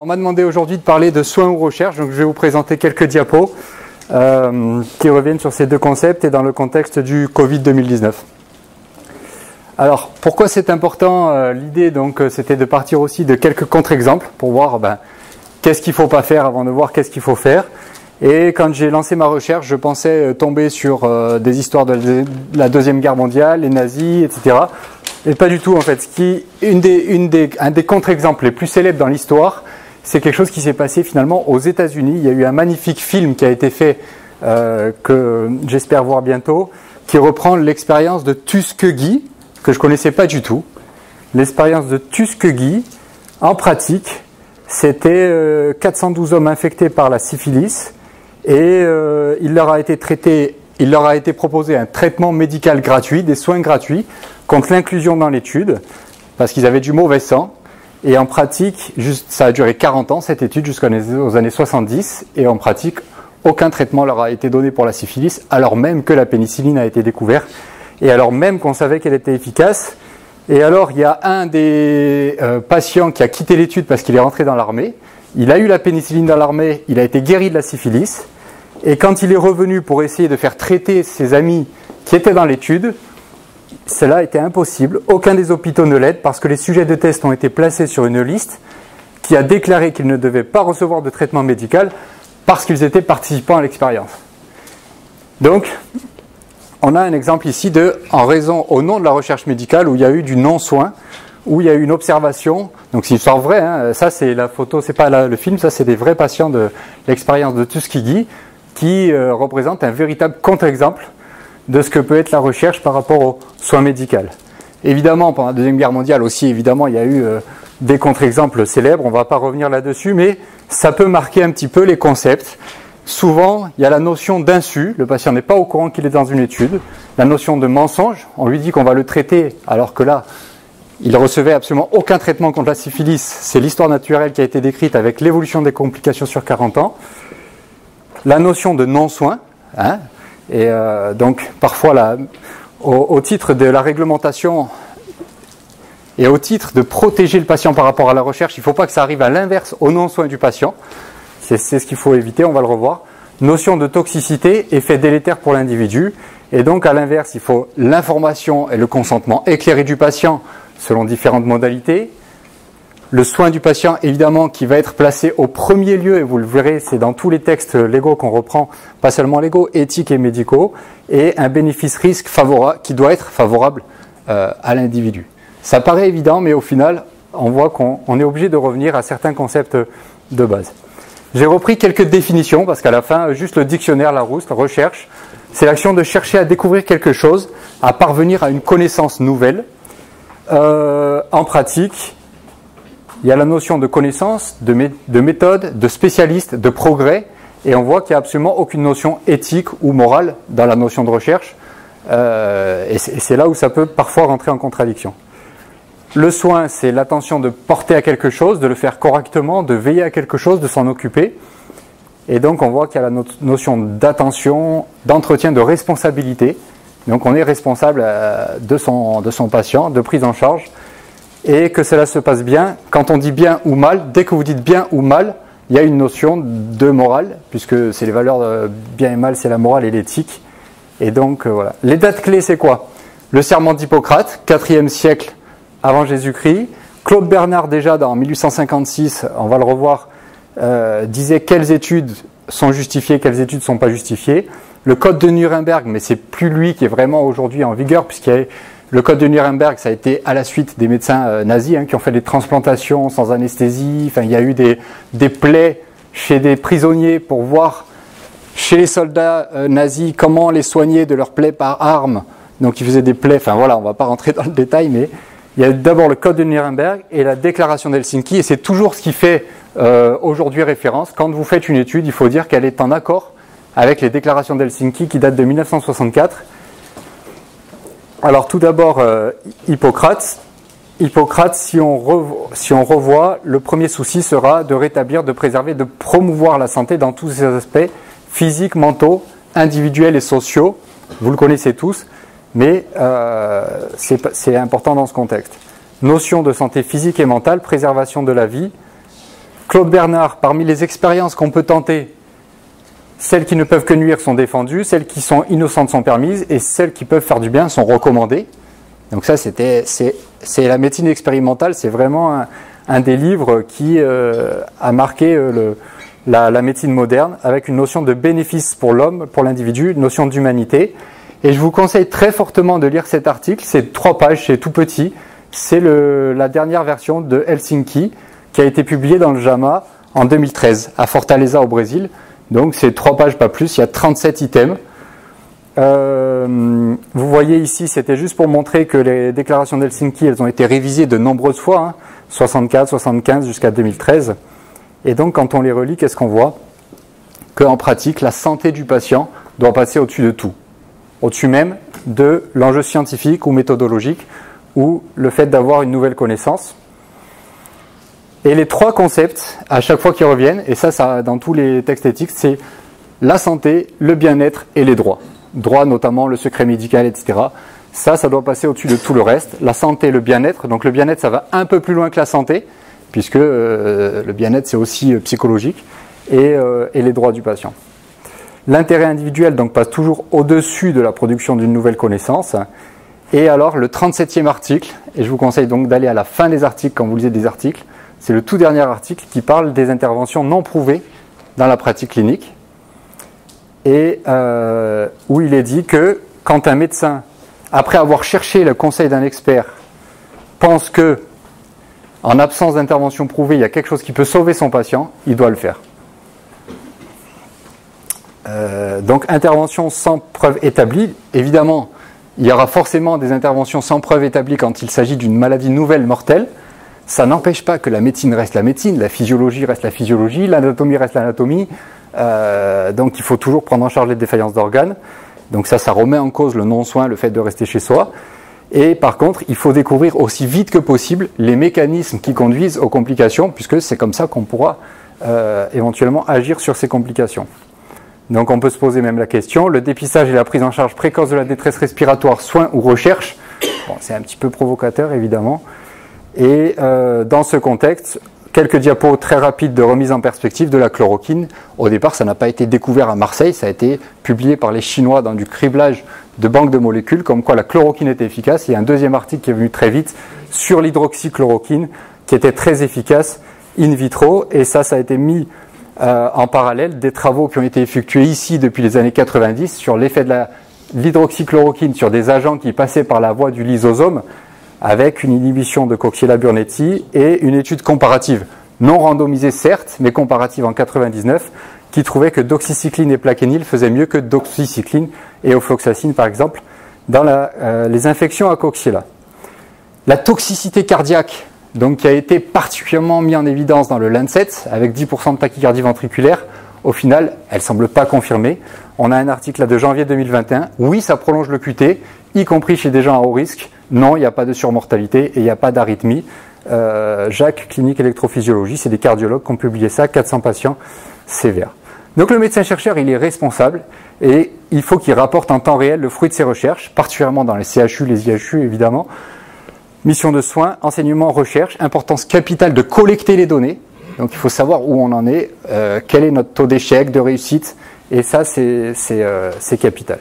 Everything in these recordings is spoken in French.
On m'a demandé aujourd'hui de parler de soins ou recherche, donc je vais vous présenter quelques diapos qui reviennent sur ces deux concepts et dans le contexte du Covid 2019. Alors, pourquoi c'est important? L'idée, donc, c'était de partir aussi de quelques contre-exemples pour voir qu'est-ce qu'il ne faut pas faire avant de voir qu'est-ce qu'il faut faire. Et quand j'ai lancé ma recherche, je pensais tomber sur des histoires de la Deuxième Guerre mondiale, les nazis, etc. Et pas du tout, en fait. Un des contre-exemples les plus célèbres dans l'histoire, c'est quelque chose qui s'est passé finalement aux États-Unis. Il y a eu un magnifique film qui a été fait, que j'espère voir bientôt, qui reprend l'expérience de Tuskegee, que je ne connaissais pas du tout. L'expérience de Tuskegee, en pratique, c'était 412 hommes infectés par la syphilis et il leur a été proposé un traitement médical gratuit, des soins gratuits contre l'inclusion dans l'étude, parce qu'ils avaient du mauvais sang. Et en pratique, ça a duré 40 ans, cette étude, jusqu'aux années 70. Et en pratique, aucun traitement leur a été donné pour la syphilis, alors même que la pénicilline a été découverte. Et alors même qu'on savait qu'elle était efficace. Et alors, il y a un des patients qui a quitté l'étude parce qu'il est rentré dans l'armée. Il a eu la pénicilline dans l'armée, il a été guéri de la syphilis. Et quand il est revenu pour essayer de faire traiter ses amis qui étaient dans l'étude, cela était impossible. Aucun des hôpitaux ne l'aide parce que les sujets de test ont été placés sur une liste qui a déclaré qu'ils ne devaient pas recevoir de traitement médical parce qu'ils étaient participants à l'expérience. Donc, on a un exemple ici au nom de la recherche médicale où il y a eu du non-soin, où il y a eu une observation. Donc c'est une histoire vraie, hein. Ça c'est la photo, c'est pas le film, ça c'est des vrais patients de l'expérience de Tuskegee qui représentent un véritable contre-exemple de ce que peut être la recherche par rapport aux soins médicaux. Évidemment, pendant la Deuxième Guerre mondiale aussi, évidemment, il y a eu des contre-exemples célèbres, on ne va pas revenir là-dessus, mais ça peut marquer un petit peu les concepts. Souvent, il y a la notion d'insu, le patient n'est pas au courant qu'il est dans une étude, la notion de mensonge, on lui dit qu'on va le traiter, alors que là, il recevait absolument aucun traitement contre la syphilis, c'est l'histoire naturelle qui a été décrite avec l'évolution des complications sur 40 ans. La notion de non-soin, hein, et donc parfois au titre de la réglementation et au titre de protéger le patient par rapport à la recherche, il ne faut pas que ça arrive à l'inverse au non-soin du patient. C'est ce qu'il faut éviter, on va le revoir. Notion de toxicité, effet délétère pour l'individu. Et donc à l'inverse, il faut l'information et le consentement éclairé du patient selon différentes modalités. Le soin du patient, évidemment, qui va être placé au premier lieu, et vous le verrez, c'est dans tous les textes légaux qu'on reprend, pas seulement légaux, éthiques et médicaux, et un bénéfice-risque qui doit être favorable à l'individu. Ça paraît évident, mais au final, on voit qu'on est obligé de revenir à certains concepts de base. J'ai repris quelques définitions, parce qu'à la fin, juste le dictionnaire Larousse, la recherche, c'est l'action de chercher à découvrir quelque chose, à parvenir à une connaissance nouvelle. En pratique, il y a la notion de connaissance, de méthode, de spécialiste, de progrès, et on voit qu'il n'y a absolument aucune notion éthique ou morale dans la notion de recherche, et c'est là où ça peut parfois rentrer en contradiction. Le soin, c'est l'attention de porter à quelque chose, de le faire correctement, de veiller à quelque chose, de s'en occuper, et donc on voit qu'il y a la notion d'attention, d'entretien, de responsabilité, donc on est responsable de son patient, de prise en charge, et que cela se passe bien. Quand on dit bien ou mal, dès que vous dites bien ou mal, il y a une notion de morale, puisque c'est les valeurs de bien et mal, c'est la morale et l'éthique. Et donc voilà. Les dates clés, c'est quoi? Le serment d'Hippocrate, 4e siècle avant Jésus-Christ. Claude Bernard, déjà dans 1856, on va le revoir, disait quelles études sont justifiées, quelles études ne sont pas justifiées. Le code de Nuremberg, mais c'est plus lui qui est vraiment aujourd'hui en vigueur, puisqu'il y a le code de Nuremberg, ça a été à la suite des médecins nazis qui ont fait des transplantations sans anesthésie. Enfin, il y a eu des plaies chez des prisonniers pour voir chez les soldats nazis comment les soigner de leurs plaies par arme. Donc ils faisaient des plaies, enfin voilà, on ne va pas rentrer dans le détail, mais il y a d'abord le code de Nuremberg et la déclaration d'Helsinki, et c'est toujours ce qui fait aujourd'hui référence. Quand vous faites une étude, il faut dire qu'elle est en accord avec les déclarations d'Helsinki qui datent de 1964. Alors tout d'abord, Hippocrate. Hippocrate, si on revoit, le premier souci sera de rétablir, de préserver, de promouvoir la santé dans tous ses aspects physiques, mentaux, individuels et sociaux. Vous le connaissez tous, mais c'est important dans ce contexte. Notion de santé physique et mentale, préservation de la vie, Claude Bernard, parmi les expériences qu'on peut tenter, celles qui ne peuvent que nuire sont défendues, celles qui sont innocentes sont permises, et celles qui peuvent faire du bien sont recommandées. Donc ça, c'est la médecine expérimentale, c'est vraiment un des livres qui a marqué la médecine moderne, avec une notion de bénéfice pour l'homme, pour l'individu, une notion d'humanité. Et je vous conseille très fortement de lire cet article, c'est 3 pages, c'est tout petit, c'est la dernière version de Helsinki, qui a été publiée dans le JAMA en 2013, à Fortaleza au Brésil. Donc c'est 3 pages, pas plus, il y a 37 items. Vous voyez ici, c'était juste pour montrer que les déclarations d'Helsinki, elles ont été révisées de nombreuses fois, 64, 75 jusqu'à 2013. Et donc quand on les relit, qu'est-ce qu'on voit? Qu'en pratique, la santé du patient doit passer au-dessus de tout. Au-dessus même de l'enjeu scientifique ou méthodologique, ou le fait d'avoir une nouvelle connaissance. Et les 3 concepts, à chaque fois qu'ils reviennent, et ça dans tous les textes éthiques, c'est la santé, le bien-être et les droits. Droits notamment, le secret médical, etc. Ça doit passer au-dessus de tout le reste. La santé, le bien-être. Donc le bien-être, ça va un peu plus loin que la santé, puisque le bien-être, c'est aussi psychologique, et les droits du patient. L'intérêt individuel donc passe toujours au-dessus de la production d'une nouvelle connaissance. Et alors, le 37e article, et je vous conseille donc d'aller à la fin des articles quand vous lisez des articles, c'est le tout dernier article qui parle des interventions non prouvées dans la pratique clinique, et où il est dit que quand un médecin, après avoir cherché le conseil d'un expert, pense que, en absence d'intervention prouvée, il y a quelque chose qui peut sauver son patient, il doit le faire. Donc intervention sans preuve établie, évidemment, il y aura forcément des interventions sans preuve établie quand il s'agit d'une maladie nouvelle mortelle. Ça n'empêche pas que la médecine reste la médecine, la physiologie reste la physiologie, l'anatomie reste l'anatomie. Donc il faut toujours prendre en charge les défaillances d'organes. Donc ça remet en cause le non-soin, le fait de rester chez soi. Et par contre, il faut découvrir aussi vite que possible les mécanismes qui conduisent aux complications, puisque c'est comme ça qu'on pourra éventuellement agir sur ces complications. Donc on peut se poser même la question, le dépistage et la prise en charge précoce de la détresse respiratoire, soins ou recherche, bon, c'est un petit peu provocateur évidemment. Et dans ce contexte, quelques diapos très rapides de remise en perspective de la chloroquine. Au départ, ça n'a pas été découvert à Marseille, ça a été publié par les Chinois dans du criblage de banques de molécules, comme quoi la chloroquine était efficace. Il y a un deuxième article qui est venu très vite sur l'hydroxychloroquine, qui était très efficace in vitro, et ça a été mis en parallèle des travaux qui ont été effectués ici depuis les années 90 sur l'effet de l'hydroxychloroquine sur des agents qui passaient par la voie du lysosome, avec une inhibition de Coxiella burnetii et une étude comparative, non randomisée certes, mais comparative en 99, qui trouvait que doxycycline et plaquenil faisaient mieux que doxycycline et ofloxacine par exemple, dans les infections à Coxiella. La toxicité cardiaque, donc, qui a été particulièrement mise en évidence dans le Lancet, avec 10% de tachycardie ventriculaire, au final, elle ne semble pas confirmée. On a un article là de janvier 2021, oui, ça prolonge le QT, y compris chez des gens à haut risque. Non, il n'y a pas de surmortalité et il n'y a pas d'arythmie. Jacques, clinique électrophysiologie, c'est des cardiologues qui ont publié ça, 400 patients sévères. Donc le médecin-chercheur, il est responsable et il faut qu'il rapporte en temps réel le fruit de ses recherches, particulièrement dans les CHU, les IHU évidemment. Mission de soins, enseignement, recherche, importance capitale de collecter les données. Donc il faut savoir où on en est, quel est notre taux d'échec, de réussite, et ça c'est capital.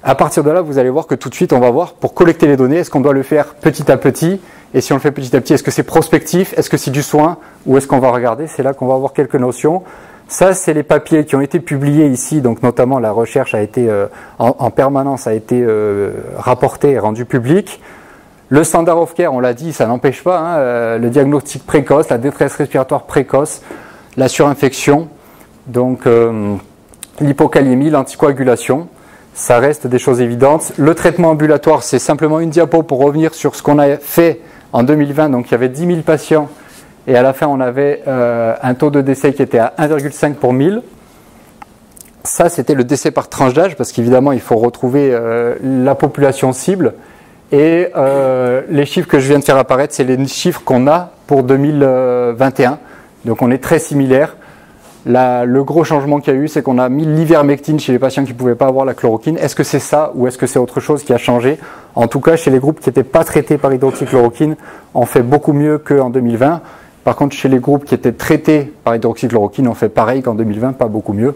À partir de là, vous allez voir que tout de suite, on va voir, pour collecter les données, est-ce qu'on doit le faire petit à petit? Et si on le fait petit à petit, est-ce que c'est prospectif? Est-ce que c'est du soin? Ou est-ce qu'on va regarder? C'est là qu'on va avoir quelques notions. Ça, c'est les papiers qui ont été publiés ici, donc notamment la recherche a été en permanence a été rapportée et rendue publique. Le standard of care, on l'a dit, ça n'empêche pas, le diagnostic précoce, la détresse respiratoire précoce, la surinfection, donc l'hypokaliémie, l'anticoagulation. Ça reste des choses évidentes. Le traitement ambulatoire, c'est simplement une diapo pour revenir sur ce qu'on a fait en 2020. Donc il y avait 10 000 patients et à la fin on avait un taux de décès qui était à 1,5 pour 1000. Ça c'était le décès par tranche d'âge parce qu'évidemment il faut retrouver la population cible. Et les chiffres que je viens de faire apparaître, c'est les chiffres qu'on a pour 2021. Donc on est très similaires. Le gros changement qu'il y a eu, c'est qu'on a mis l'ivermectine chez les patients qui ne pouvaient pas avoir la chloroquine. Est-ce que c'est ça ou est-ce que c'est autre chose qui a changé? En tout cas, chez les groupes qui n'étaient pas traités par hydroxychloroquine, on fait beaucoup mieux qu'en 2020. Par contre, chez les groupes qui étaient traités par hydroxychloroquine, on fait pareil qu'en 2020, pas beaucoup mieux.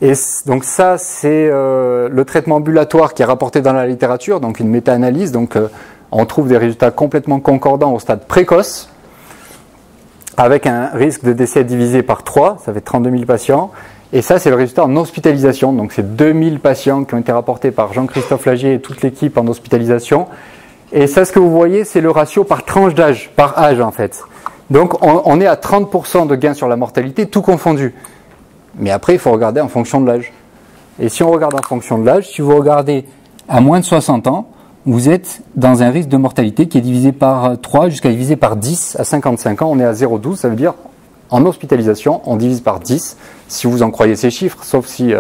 Et donc ça, c'est le traitement ambulatoire qui est rapporté dans la littérature, donc une méta-analyse. Donc on trouve des résultats complètement concordants au stade précoce, avec un risque de décès divisé par 3, ça fait 32 000 patients. Et ça, c'est le résultat en hospitalisation. Donc c'est 2000 patients qui ont été rapportés par Jean-Christophe Lagier et toute l'équipe en hospitalisation. Et ça, ce que vous voyez, c'est le ratio par tranche d'âge, par âge en fait. Donc on est à 30% de gain sur la mortalité, tout confondu. Mais après, il faut regarder en fonction de l'âge. Et si on regarde en fonction de l'âge, si vous regardez à moins de 60 ans, vous êtes dans un risque de mortalité qui est divisé par 3 jusqu'à divisé par 10. À 55 ans, on est à 0,12. Ça veut dire, en hospitalisation, on divise par 10, si vous en croyez ces chiffres, sauf si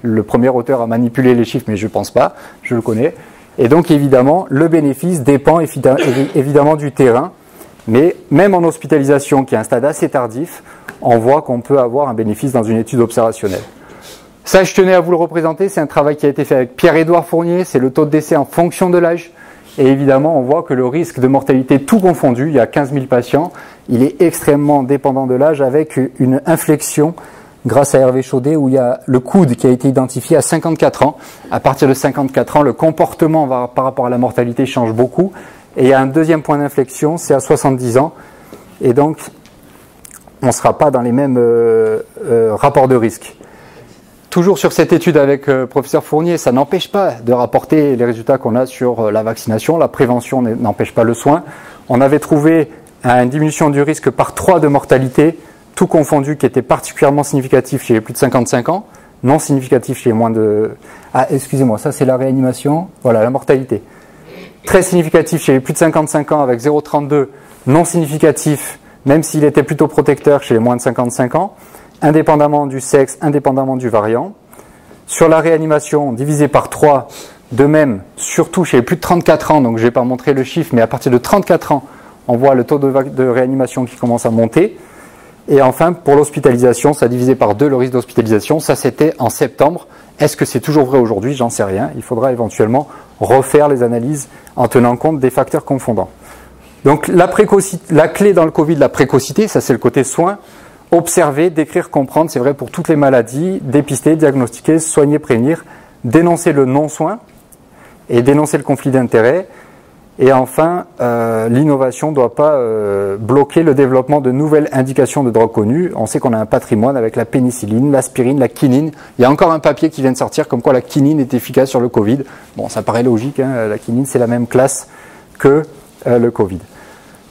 le premier auteur a manipulé les chiffres, mais je ne pense pas, je le connais. Et donc, évidemment, le bénéfice dépend évidemment du terrain. Mais même en hospitalisation, qui est un stade assez tardif, on voit qu'on peut avoir un bénéfice dans une étude observationnelle. Ça, je tenais à vous le représenter, c'est un travail qui a été fait avec Pierre-Édouard Fournier, c'est le taux de décès en fonction de l'âge. Et évidemment, on voit que le risque de mortalité tout confondu, il y a 15 000 patients, il est extrêmement dépendant de l'âge avec une inflexion grâce à Hervé Chaudet où il y a le coude qui a été identifié à 54 ans. À partir de 54 ans, le comportement par rapport à la mortalité change beaucoup. Et il y a un deuxième point d'inflexion, c'est à 70 ans. Et donc, on ne sera pas dans les mêmes rapports de risque. Toujours sur cette étude avec professeur Fournier, ça n'empêche pas de rapporter les résultats qu'on a sur la vaccination. La prévention n'empêche pas le soin. On avait trouvé une diminution du risque par 3 de mortalité, tout confondu, qui était particulièrement significatif chez les plus de 55 ans, non significatif chez les moins de... Ah, excusez-moi, ça c'est la réanimation. Voilà, la mortalité. Très significatif chez les plus de 55 ans avec 0,32, non significatif, même s'il était plutôt protecteur chez les moins de 55 ans, indépendamment du sexe, indépendamment du variant. Sur la réanimation, divisé par 3, de même, surtout chez les plus de 34 ans, donc je ne vais pas montrer le chiffre, mais à partir de 34 ans, on voit le taux de réanimation qui commence à monter. Et enfin, pour l'hospitalisation, ça a divisé par 2 le risque d'hospitalisation. Ça, c'était en septembre. Est-ce que c'est toujours vrai aujourd'hui? J'en sais rien. Il faudra éventuellement refaire les analyses en tenant compte des facteurs confondants. Donc, la clé dans le Covid, la précocité, ça c'est le côté soin. Observer, décrire, comprendre, c'est vrai pour toutes les maladies. Dépister, diagnostiquer, soigner, prévenir. Dénoncer le non-soin et dénoncer le conflit d'intérêts. Et enfin, l'innovation ne doit pas bloquer le développement de nouvelles indications de drogues connues. On sait qu'on a un patrimoine avec la pénicilline, l'aspirine, la quinine. Il y a encore un papier qui vient de sortir comme quoi la quinine est efficace sur le Covid. Bon, ça paraît logique, hein, la quinine c'est la même classe que le Covid.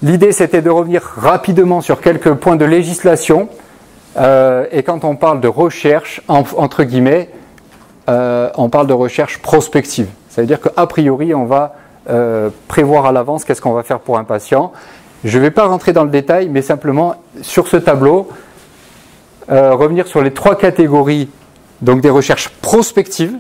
L'idée c'était de revenir rapidement sur quelques points de législation. Et quand on parle de recherche, entre guillemets, on parle de recherche prospective. Ça veut dire qu'a priori on va prévoir à l'avance qu'est-ce qu'on va faire pour un patient. Je ne vais pas rentrer dans le détail, mais simplement sur ce tableau, revenir sur les 3 catégories donc des recherches prospectives,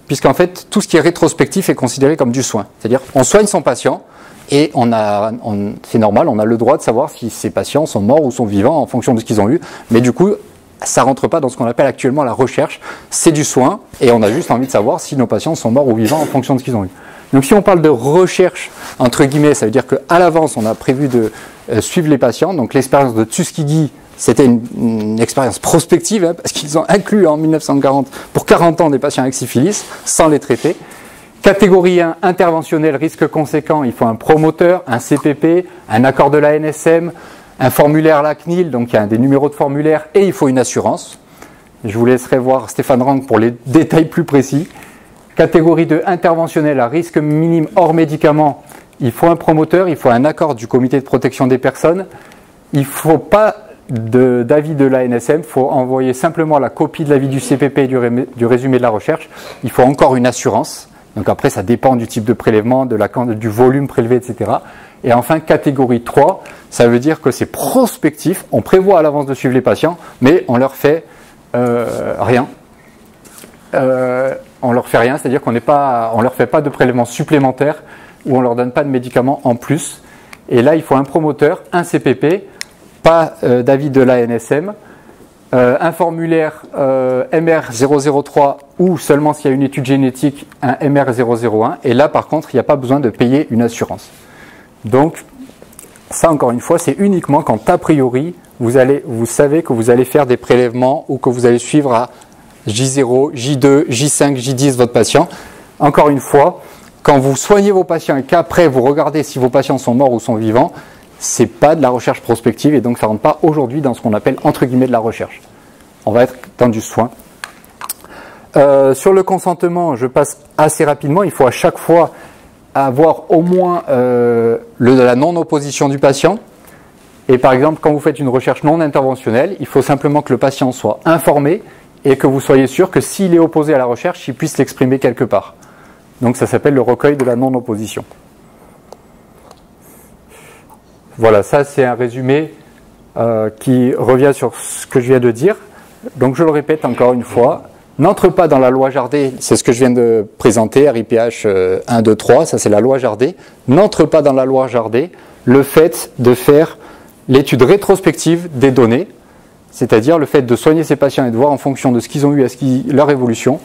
puisqu'en fait tout ce qui est rétrospectif est considéré comme du soin. C'est-à-dire on soigne son patient et c'est normal, on a le droit de savoir si ces patients sont morts ou sont vivants en fonction de ce qu'ils ont eu, mais du coup ça ne rentre pas dans ce qu'on appelle actuellement la recherche, c'est du soin et on a juste envie de savoir si nos patients sont morts ou vivants en fonction de ce qu'ils ont eu. Donc si on parle de recherche, entre guillemets, ça veut dire qu'à l'avance, on a prévu de suivre les patients. Donc l'expérience de Tuskegee, c'était une expérience prospective, hein, parce qu'ils ont inclus en 1940, pour 40 ans, des patients avec syphilis, sans les traiter. Catégorie 1, interventionnel, risque conséquent, il faut un promoteur, un CPP, un accord de la NSM, un formulaire à la CNIL, donc il y a des numéros de formulaire, et il faut une assurance. Je vous laisserai voir Stéphane Rang pour les détails plus précis. Catégorie 2, interventionnel à risque minime hors médicaments, il faut un promoteur, il faut un accord du comité de protection des personnes, il ne faut pas d'avis de l'ANSM, il faut envoyer simplement la copie de l'avis du CPP et du résumé de la recherche, il faut encore une assurance, donc après ça dépend du type de prélèvement, du volume prélevé, etc. Et enfin, catégorie 3, ça veut dire que c'est prospectif, on prévoit à l'avance de suivre les patients, mais on leur fait rien. On leur fait rien, c'est-à-dire qu'on leur fait pas de prélèvement supplémentaire ou on leur donne pas de médicaments en plus. Et là, il faut un promoteur, un CPP, pas d'avis de l'ANSM, un formulaire MR003 ou seulement s'il y a une étude génétique, un MR001. Et là, par contre, il n'y a pas besoin de payer une assurance. Donc, Ça, encore une fois, c'est uniquement quand, a priori, vous savez que vous allez faire des prélèvements ou que vous allez suivre à J0, J2, J5, J10 votre patient. Encore une fois, quand vous soignez vos patients et qu'après vous regardez si vos patients sont morts ou sont vivants, c'est pas de la recherche prospective et donc ça ne rentre pas aujourd'hui dans ce qu'on appelle entre guillemets de la recherche. On va être dans du soin. Sur le consentement, je passe assez rapidement. Il faut à chaque fois avoir au moins la non-opposition du patient. Et par exemple, quand vous faites une recherche non interventionnelle, il faut simplement que le patient soit informé et que vous soyez sûr que s'il est opposé à la recherche, il puisse l'exprimer quelque part. Donc ça s'appelle le recueil de la non-opposition. Voilà, ça c'est un résumé qui revient sur ce que je viens de dire. Donc je le répète encore une fois, n'entre pas dans la loi Jardé, c'est ce que je viens de présenter, RIPH 1, 2, 3, ça c'est la loi Jardé. N'entre pas dans la loi Jardé le fait de faire l'étude rétrospective des données, c'est-à-dire le fait de soigner ces patients et de voir en fonction de ce qu'ils ont eu, leur évolution,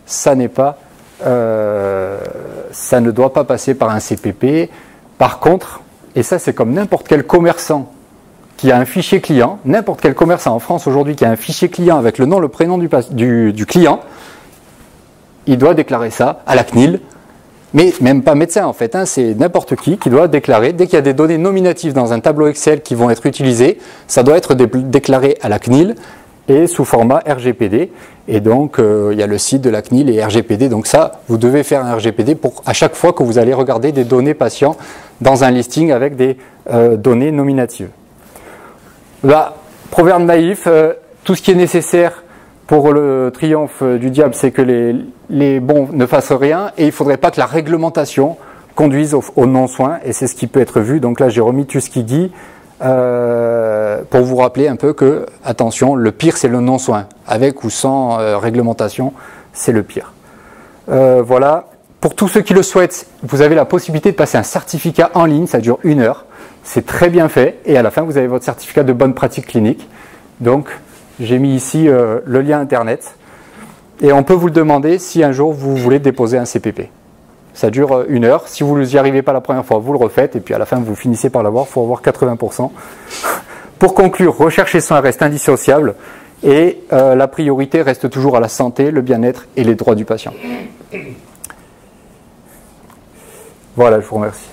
ça n'est pas, ça ne doit pas passer par un CPP. Par contre, et ça c'est comme n'importe quel commerçant qui a un fichier client, n'importe quel commerçant en France aujourd'hui qui a un fichier client avec le nom, le prénom du client, il doit déclarer ça à la CNIL, mais même pas médecin en fait, hein, c'est n'importe qui doit déclarer, dès qu'il y a des données nominatives dans un tableau Excel qui vont être utilisées, ça doit être déclaré à la CNIL et sous format RGPD, et donc il y a le site de la CNIL et RGPD, donc ça, vous devez faire un RGPD pour à chaque fois que vous allez regarder des données patients dans un listing avec des données nominatives. Là, proverbe naïf, tout ce qui est nécessaire pour le triomphe du diable, c'est que les bons ne fassent rien, et il ne faudrait pas que la réglementation conduise au non-soin, et c'est ce qui peut être vu. Donc là, j'ai remis Tuskegee pour vous rappeler un peu que, attention, le pire c'est le non-soin. Avec ou sans réglementation, c'est le pire. Voilà. Pour tous ceux qui le souhaitent, vous avez la possibilité de passer un certificat en ligne, ça dure 1 heure. C'est très bien fait, et à la fin, vous avez votre certificat de bonne pratique clinique. Donc, j'ai mis ici le lien internet, et on peut vous le demander si un jour vous voulez déposer un CPP. Ça dure 1 heure. Si vous n'y arrivez pas la première fois, vous le refaites, et puis à la fin, vous finissez par l'avoir. Il faut avoir 80%. Pour conclure, recherche et soins restent indissociables, et la priorité reste toujours à la santé, le bien-être et les droits du patient. Voilà, je vous remercie.